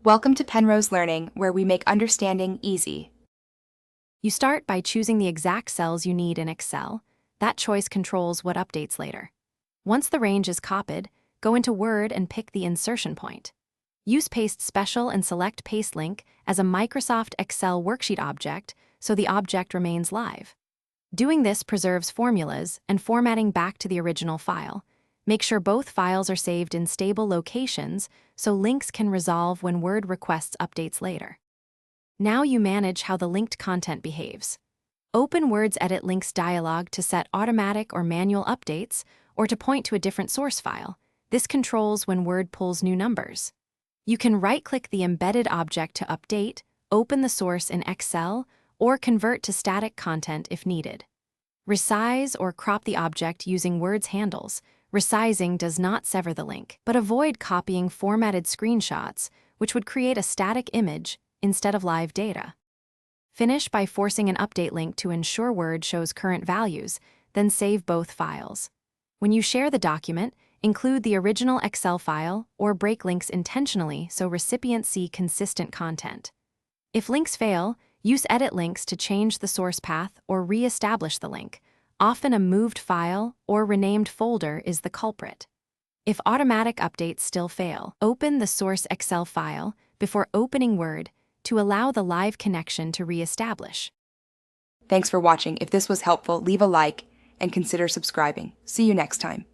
Welcome to Penrose Learning, where we make understanding easy. You start by choosing the exact cells you need in Excel. That choice controls what updates later. Once the range is copied, go into Word and pick the insertion point. Use Paste Special and select Paste Link as a Microsoft Excel worksheet object so the object remains live. Doing this preserves formulas and formatting back to the original file. Make sure both files are saved in stable locations so links can resolve when Word requests updates later. Now you manage how the linked content behaves. Open Word's Edit Links dialog to set automatic or manual updates or to point to a different source file. This controls when Word pulls new numbers. You can right-click the embedded object to update, open the source in Excel, or convert to static content if needed. Resize or crop the object using Word's handles. Resizing does not sever the link, but avoid copying formatted screenshots, which would create a static image instead of live data. Finish by forcing an update link to ensure Word shows current values, then save both files. When you share the document, include the original Excel file or break links intentionally so recipients see consistent content. If links fail, use Edit Links to change the source path or re-establish the link. Often a moved file or renamed folder is the culprit. If automatic updates still fail, open the source Excel file before opening Word to allow the live connection to re-establish. Thanks for watching. If this was helpful, leave a like and consider subscribing. See you next time.